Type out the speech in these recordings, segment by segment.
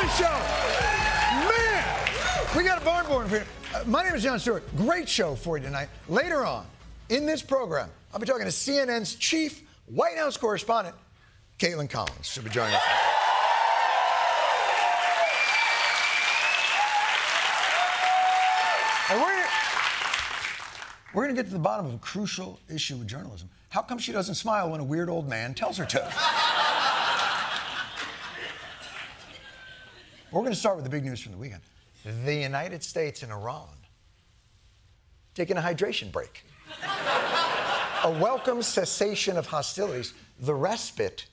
Daily Show. Man, we got a barn for you. My name is Jon Stewart. Great show for you tonight. Later on in this program, I'll be talking to CNN's chief White House correspondent, Caitlin Collins. She'll be joining us. And we're going to get to the bottom of a crucial issue with journalism. How come she doesn't smile when a weird old man tells her to? We're going to start with the big news from the weekend. The United States and Iran taking a hydration break. A welcome cessation of hostilities. The respite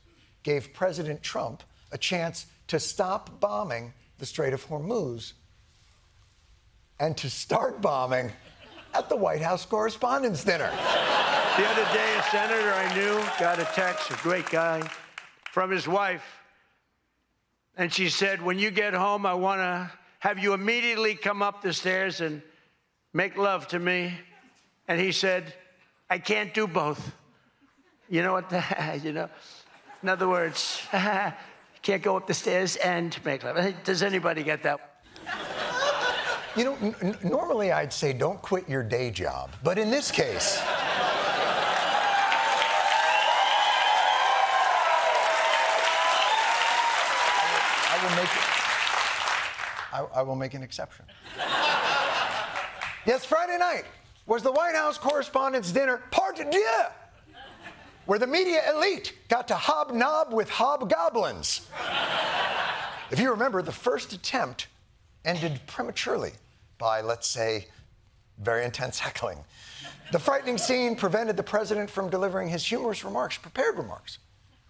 gave President Trump a chance to stop bombing the Strait of Hormuz and to start bombing at the White House Correspondents Dinner. The other day, a senator I knew got a text, a great guy, from his wife. And she said, when you get home, I want to have you immediately come up the stairs and make love to me. And he said, I can't do both. You know what? In other words, you can't go up the stairs and make love. Does anybody get that? You know, normally I'd say don't quit your day job, but in this case, I will make an exception. Yes, Friday night was the White House Correspondents' Dinner Part 2, where the media elite got to hobnob with hobgoblins. If you remember, the first attempt ended prematurely by, let's say, very intense heckling. The frightening scene prevented the president from delivering his humorous remarks, prepared remarks,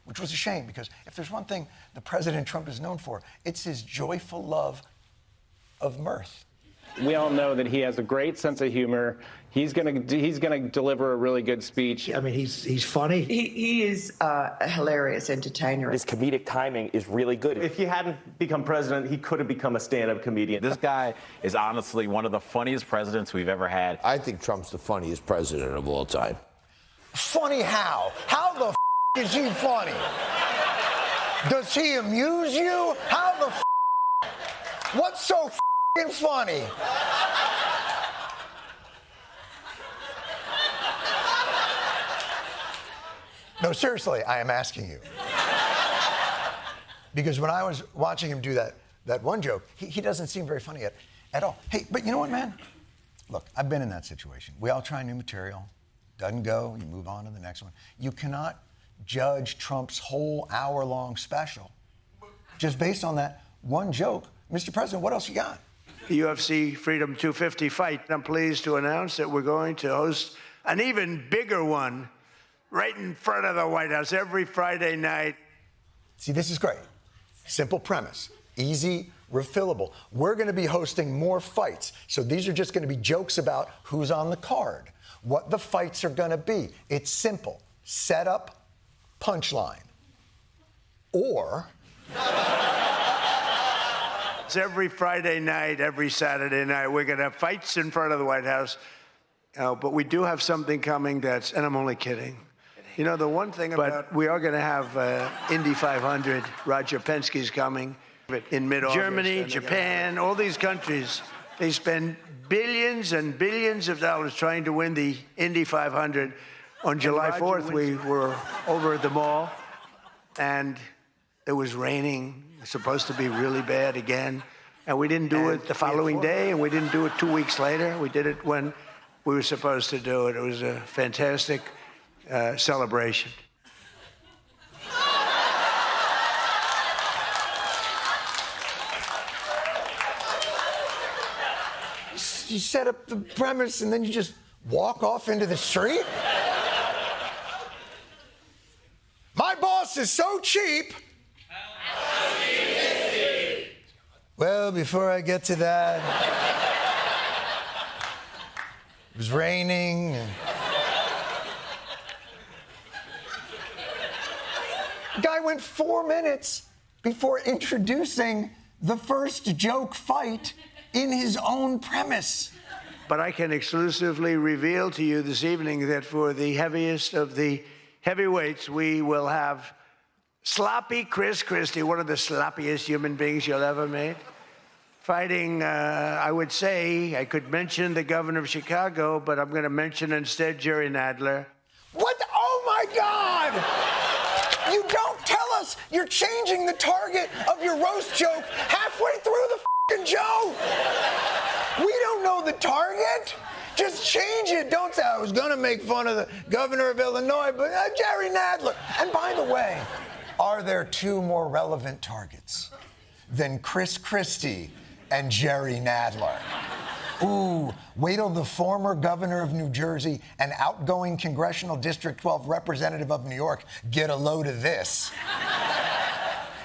which was a shame because if there's one thing the President Trump is known for, it's his joyful love of mirth. We all know that he has a great sense of humor. He's gonna deliver a really good speech. I mean, he's funny. He is a hilarious entertainer. His comedic timing is really good. If he hadn't become president, he could have become a stand-up comedian. This guy is honestly one of the funniest presidents we've ever had. I think Trump's the funniest president of all time. Funny how? How the is he funny? Does he amuse you? How the what's so funny? No, seriously, I am asking you. Because when I was watching him do that one joke, he doesn't seem very funny at all. Hey, but you know what, man? Look, I've been in that situation. We all try new material. Doesn't go, you move on to the next one. You cannot judge Trump's whole hour-long special just based on that one joke. Mr. President, what else you got? The UFC Freedom 250 fight. I'm pleased to announce that we're going to host an even bigger one right in front of the White House every Friday night. See, this is great. Simple premise. Easy, refillable. We're going to be hosting more fights. So these are just going to be jokes about who's on the card, what the fights are going to be. It's simple. Setup, punchline. Or... It's every Friday night, every Saturday night. We're going to have fights in front of the White House. But we do have something coming that's, and I'm only kidding. You know, the one thing about, we are going to have Indy 500. Roger Penske's coming in mid-August. Germany, Japan, all these countries, they spend billions and billions of dollars trying to win the Indy 500. On July 4th, we were over at the mall, and it was raining. It was supposed to be really bad again. And we didn't do it the following day, and we didn't do it 2 weeks later. We did it when we were supposed to do it. It was a fantastic celebration. You set up the premise and then you just walk off into the street? My boss is so cheap. Well, before I get to that, it was raining. The guy went 4 minutes before introducing the first joke fight in his own premise. But I can exclusively reveal to you this evening that for the heaviest of the heavyweights, we will have Sloppy Chris Christie, one of the sloppiest human beings you'll ever meet. Fighting, I would say, I could mention the governor of Chicago, but I'm going to mention instead Jerry Nadler. What? Oh, my God! You don't tell us you're changing the target of your roast joke halfway through the f***ing joke. We don't know the target. Just change it. Don't say, I was going to make fun of the governor of Illinois, but Jerry Nadler. And by the way, are there two more relevant targets than Chris Christie and Jerry Nadler? Ooh, wait till the former governor of New Jersey and outgoing Congressional District 12 representative of New York get a load of this.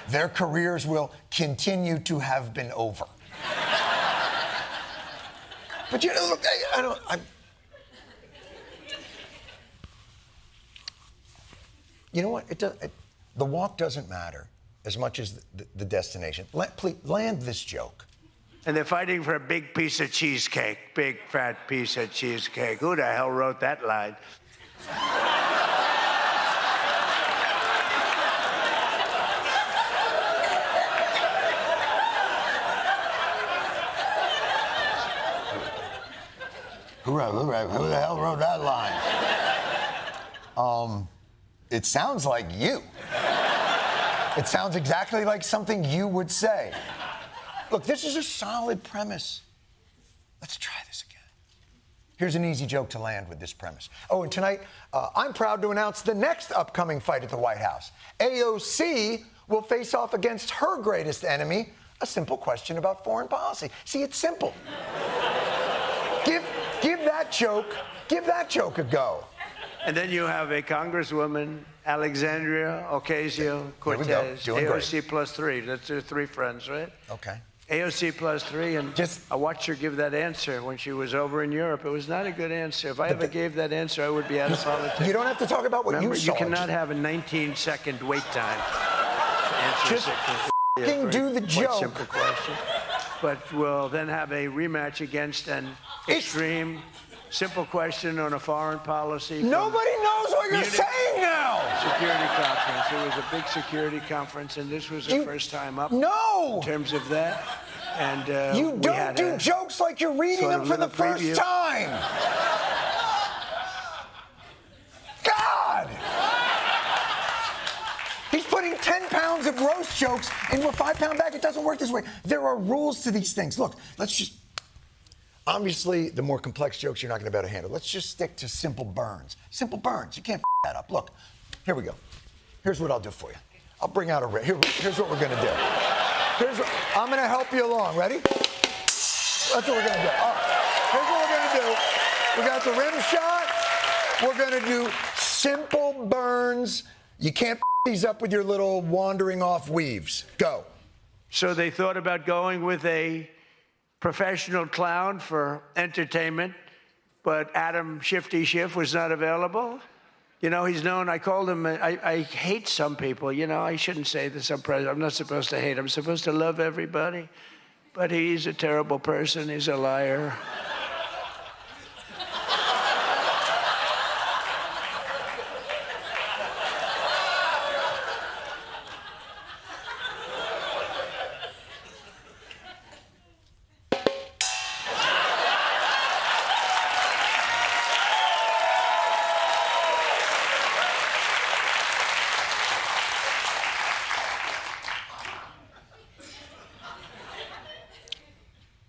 Their careers will continue to have been over. But you know, look, you know what? The walk doesn't matter as much as the destination. Please land this joke. And they're fighting for a big piece of cheesecake, big fat piece of cheesecake. Who the hell wrote that line? Who the hell wrote that line? It sounds like you. It sounds exactly like something you would say. Look, this is a solid premise. Let's try this again. Here's an easy joke to land with this premise. Oh, and tonight, I'm proud to announce the next upcoming fight at the White House. AOC will face off against her greatest enemy, a simple question about foreign policy. See, it's simple. Give that joke a go. And then you have a Congresswoman, Alexandria Ocasio-Cortez, AOC +3. That's her three friends, right? Okay. AOC +3, and I watched her give that answer when she was over in Europe. It was not a good answer. If I ever gave that answer, I would be out of politics. You don't have to talk about what Remember, you saw. you cannot have a 19-second wait time. Just do the joke. Quite simple question. But we'll then have a rematch against an extreme, simple question on a foreign policy. Nobody knows what you're saying now. Security conference. It was a big security conference, and this was the first time up. No. In terms of that, and you don't do jokes like you're reading them for the first time. God. He's putting 10 pounds of roast jokes into a 5-pound bag. It doesn't work this way. There are rules to these things. Look, let's just. Obviously, the more complex jokes you're not going to be able to handle. Let's just stick to simple burns. Simple burns. You can't that up. Look, here we go. Here's what I'll do for you. I'll bring out a here's what we're going to do. I'm going to help you along. Ready? That's what we're going to do. All right. Here's what we're going to do. We got the rim shot. We're going to do simple burns. You can't these up with your little wandering off weaves. Go. So they thought about going with a professional clown for entertainment, but Adam Shifty Schiff was not available. You know, he's known, I called him, I hate some people, you know, I shouldn't say this, I'm not supposed to hate, I'm supposed to love everybody, but he's a terrible person, he's a liar.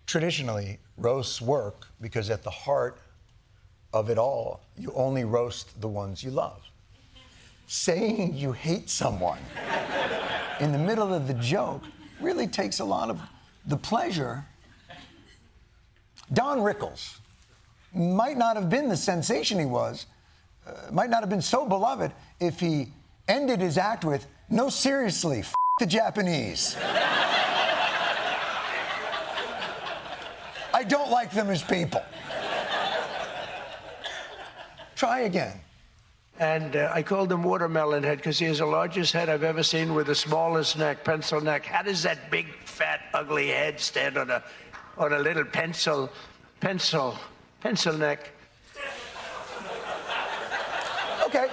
Traditionally, roasts work because at the heart of it all, you only roast the ones you love. Saying you hate someone in the middle of the joke really takes a lot of the pleasure. Don Rickles might not have been the sensation he was, might not have been so beloved if he ended his act with, "No, seriously, f*** the Japanese. I don't like them as people." Try again. And I called him Watermelon Head because he has the largest head I've ever seen with the smallest neck, pencil neck. How does that big, fat, ugly head stand on a little pencil neck? Okay,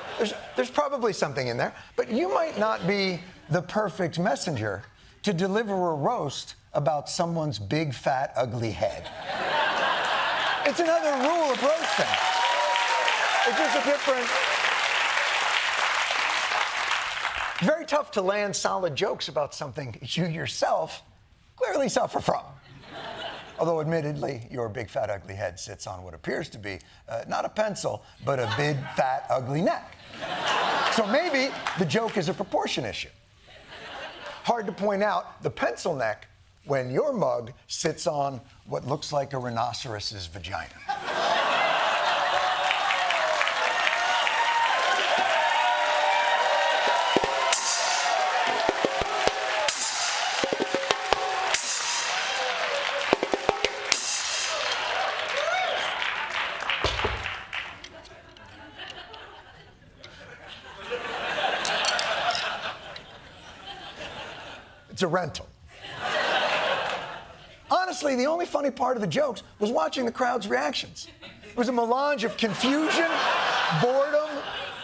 there's probably something in there, but you might not be the perfect messenger to deliver a roast about someone's big, fat, ugly head. It's another rule of roasting. It's just a different... Very tough to land solid jokes about something you yourself clearly suffer from. Although, admittedly, your big, fat, ugly head sits on what appears to be not a pencil, but a big, fat, ugly neck. So maybe the joke is a proportion issue. Hard to point out the pencil neck when your mug sits on what looks like a rhinoceros's vagina. It's a rental. Honestly, the only funny part of the jokes was watching the crowd's reactions. It was a melange of confusion, boredom,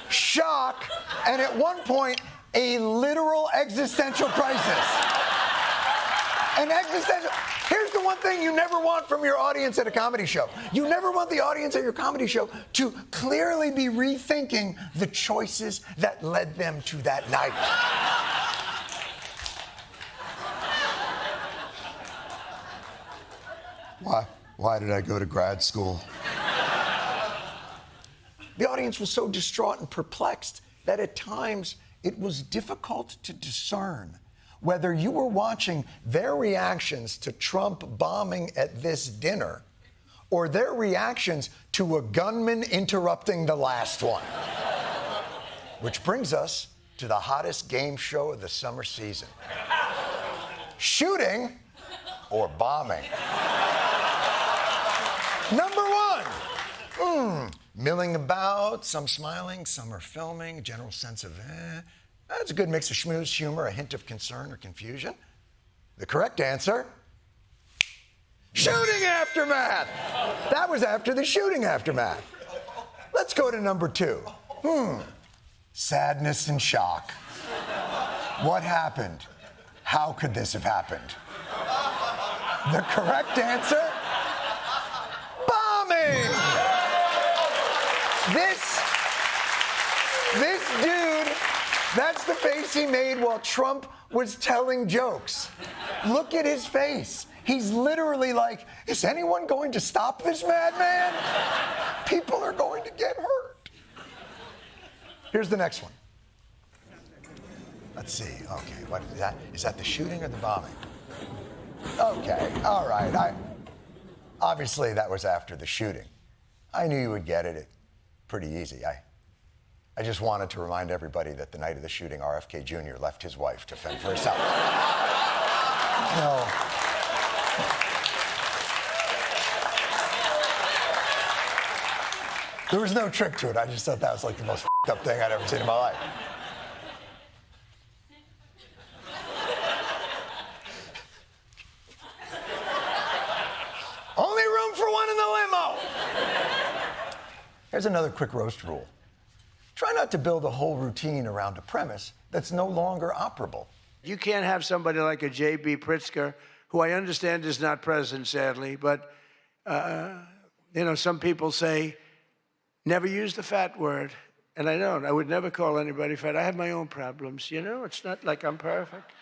shock, and at one point, a literal existential crisis. An existential... Here's the one thing you never want from your audience at a comedy show. You never want the audience at your comedy show to clearly be rethinking the choices that led them to that night. Why did I go to grad school? The audience was so distraught and perplexed that at times it was difficult to discern whether you were watching their reactions to Trump bombing at this dinner or their reactions to a gunman interrupting the last one. Which brings us to the hottest game show of the summer season. Shooting or bombing? Number one, milling about, some smiling, some are filming, general sense of That's a good mix of schmooze, humor, a hint of concern or confusion. The correct answer, shooting aftermath. That was after the shooting aftermath. Let's go to number two. Sadness and shock. What happened? How could this have happened? The correct answer, bombing. This dude, that's the face he made while Trump was telling jokes. Look at his face. He's literally like, is anyone going to stop this madman? People are going to get hurt. Here's the next one. Let's see. Okay, what is that? Is that the shooting or the bombing? Okay, all right. Obviously, that was after the shooting. I knew you would get it. Pretty easy. I just wanted to remind everybody that the night of the shooting, RFK Jr. left his wife to fend for herself. No. There was no trick to it. I just thought that was like the most up thing I'd ever seen in my life. Only room for one in the limo. Here's another quick roast rule. Try not to build a whole routine around a premise that's no longer operable. You can't have somebody like a J.B. Pritzker, who I understand is not present, sadly, but, some people say, never use the fat word. And I don't. I would never call anybody fat. I have my own problems, It's not like I'm perfect.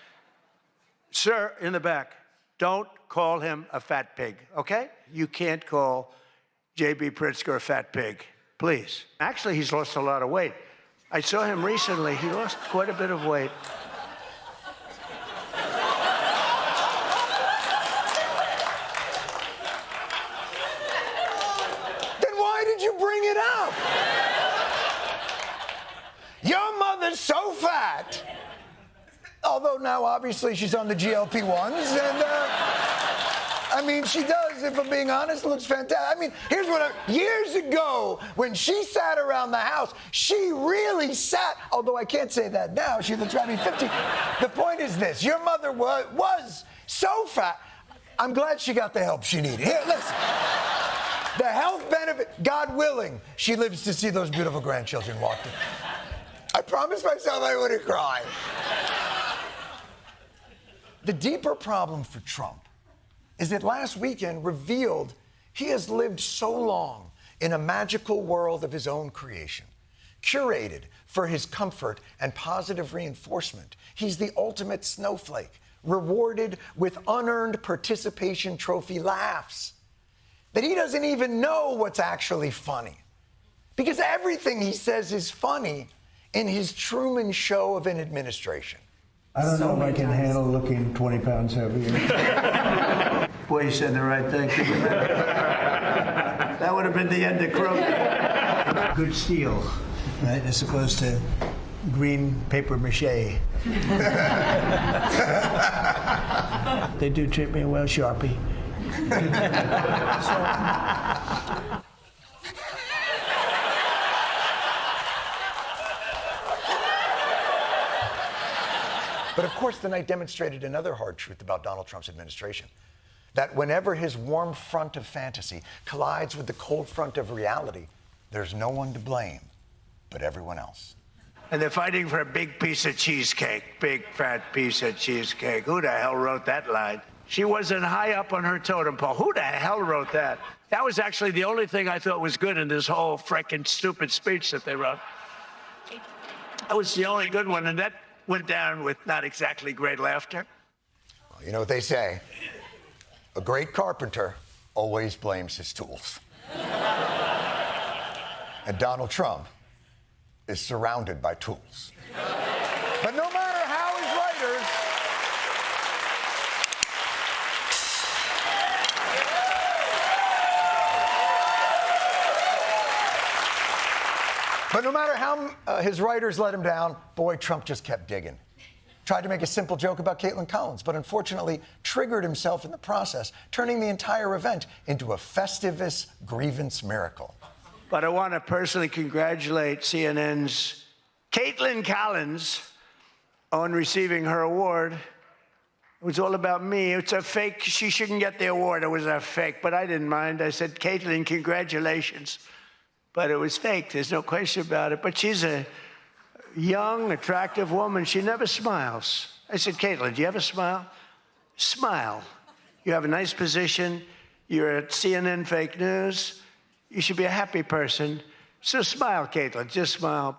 Sir, in the back, don't call him a fat pig, okay? You can't call J.B. Pritzker a fat pig. Please. Actually, he's lost a lot of weight. I saw him recently. He lost quite a bit of weight. Then why did you bring it up? Your mother's so fat. Although now, obviously, she's on the GLP-1s, and, she does, if I'm being honest, looks fantastic. Here's what years ago, when she sat around the house, she really sat, although I can't say that now, she looks 50. The point is this, your mother was so fat, I'm glad she got the help she needed. Here, listen. The health benefit, God willing, she lives to see those beautiful grandchildren walk in. I promised myself I wouldn't cry. The deeper problem for Trump is that last weekend revealed he has lived so long in a magical world of his own creation, curated for his comfort and positive reinforcement. He's the ultimate snowflake, rewarded with unearned participation trophy laughs, that he doesn't even know what's actually funny. Because everything he says is funny in his Truman Show of an administration. I don't know if I can handle looking 20 pounds heavier. Boy, you said the right thing. That would have been the end of Kroger. Good steel, right, as opposed to green paper mache. They do treat me well, Sharpie. But of course, the night demonstrated another hard truth about Donald Trump's administration. That whenever his warm front of fantasy collides with the cold front of reality, there's no one to blame but everyone else. And they're fighting for a big piece of cheesecake. Big, fat piece of cheesecake. Who the hell wrote that line? She wasn't high up on her totem pole. Who the hell wrote that? That was actually the only thing I thought was good in this whole frickin' stupid speech that they wrote. That was the only good one, and that went down with not exactly great laughter. Well, you know what they say. A great carpenter always blames his tools. And Donald Trump is surrounded by tools. But no matter how his writers his writers let him down, boy, Trump just kept digging. Tried to make a simple joke about Caitlin Collins, but unfortunately triggered himself in the process, turning the entire event into a Festivus grievance miracle. But I want to personally congratulate CNN's Caitlin Collins on receiving her award. It was all about me. It's a fake. She shouldn't get the award. It was a fake, but I didn't mind. I said, Caitlin, congratulations. But it was fake. There's no question about it. But she's a young, attractive woman. She never smiles. I said, Caitlin, do you ever smile? Smile. You have a nice position. You're at CNN Fake News. You should be a happy person. So smile, Caitlin. Just smile.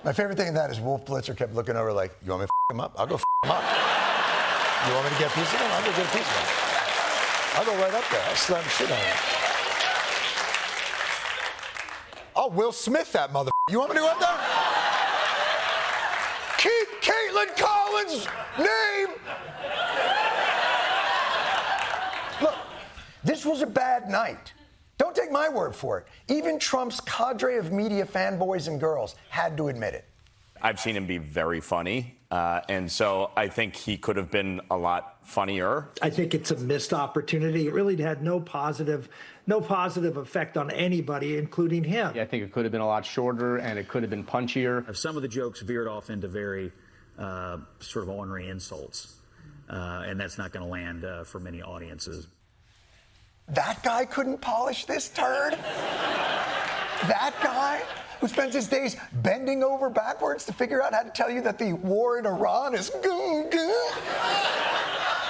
My favorite thing in that is Wolf Blitzer kept looking over like, you want me to f him up? I'll go f him up. You want me to get a piece of him? I'll go get a piece of him. I'll go right up there. I'll slam the shit out of him. I'll Will Smith that mother. You want me to go up there? Keep Caitlin Collins' name. Look, this was a bad night. Don't take my word for it. Even Trump's cadre of media fanboys and girls had to admit it. I've seen him be very funny, and so I think he could have been a lot funnier. I think it's a missed opportunity. It really had no positive effect on anybody, including him. Yeah, I think it could have been a lot shorter, and it could have been punchier. Some of the jokes veered off into very sort of ornery insults, and that's not going to land for many audiences. That guy couldn't polish this turd? That guy who spends his days bending over backwards to figure out how to tell you that the war in Iran is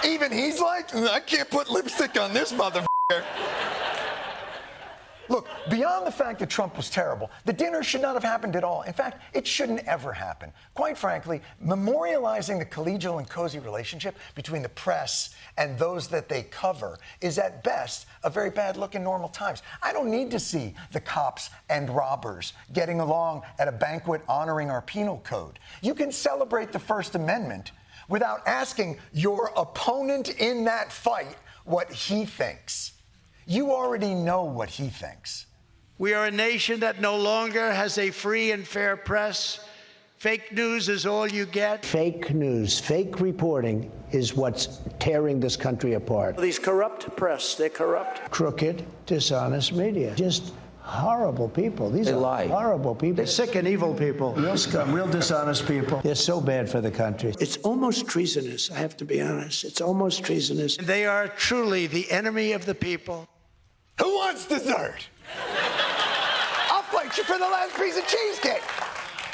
even he's like, I can't put lipstick on this motherfucker. Look, beyond the fact that Trump was terrible, the dinner should not have happened at all. In fact, it shouldn't ever happen. Quite frankly, memorializing the collegial and cozy relationship between the press and those that they cover is at best a very bad look in normal times. I don't need to see the cops and robbers getting along at a banquet honoring our penal code. You can celebrate the First Amendment without asking your opponent in that fight what he thinks. You already know what he thinks. We are a nation that no longer has a free and fair press. Fake news is all you get. Fake news, fake reporting is what's tearing this country apart. These corrupt press, they're corrupt. Crooked, dishonest media. Just horrible people. These They are lie. horrible people. They're sick and evil people. Real scum, real dishonest people. They're so bad for the country. It's almost treasonous, I have to be honest. It's almost treasonous. They are truly the enemy of the people. Who wants dessert? I'll fight you for the last piece of cheesecake.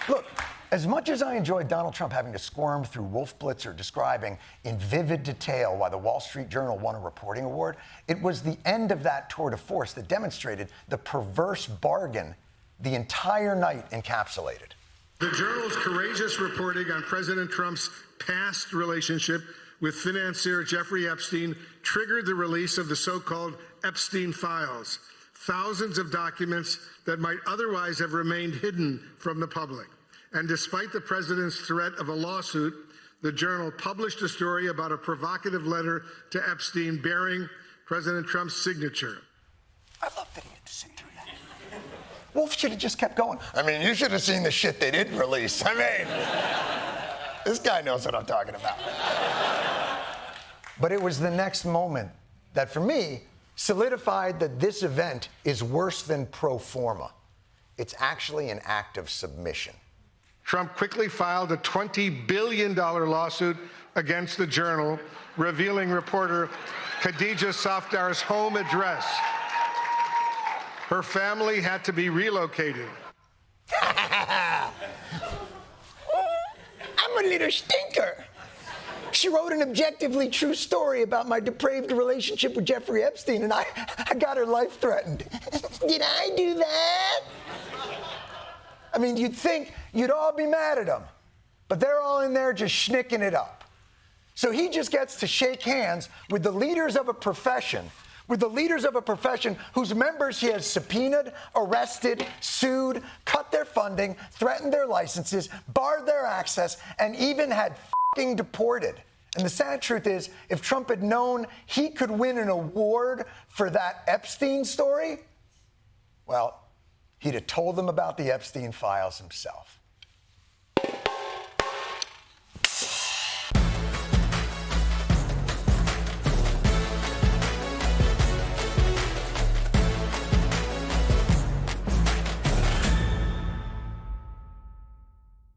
Look, as much as I enjoyed Donald Trump having to squirm through Wolf Blitzer describing in vivid detail why the Wall Street Journal won a reporting award, it was the end of that tour de force that demonstrated the perverse bargain the entire night encapsulated. The Journal's courageous reporting on President Trump's past relationship with financier Jeffrey Epstein triggered the release of the so-called Epstein files, thousands of documents that might otherwise have remained hidden from the public. And despite the president's threat of a lawsuit, the Journal published a story about a provocative letter to Epstein bearing President Trump's signature. I love that he had to sit through that. Wolf should have just kept going. I mean, you should have seen the shit they didn't release. I mean, this guy knows what I'm talking about. But it was the next moment that, for me, solidified that this event is worse than pro forma. It's actually an act of submission. Trump quickly filed a $20 billion lawsuit against the Journal, revealing reporter Khadija Safdar's home address. Her family had to be relocated. I'm a little stinker. She wrote an objectively true story about my depraved relationship with Jeffrey Epstein, and I got her life threatened. Did I do that? I mean, you'd think you'd all be mad at him, but they're all in there just schnicking it up. So he just gets to shake hands with the leaders of a profession, whose members he has subpoenaed, arrested, sued, cut their funding, threatened their licenses, barred their access, and even had fucking deported. And the sad truth is, if Trump had known he could win an award for that Epstein story, well, he'd have told them about the Epstein files himself.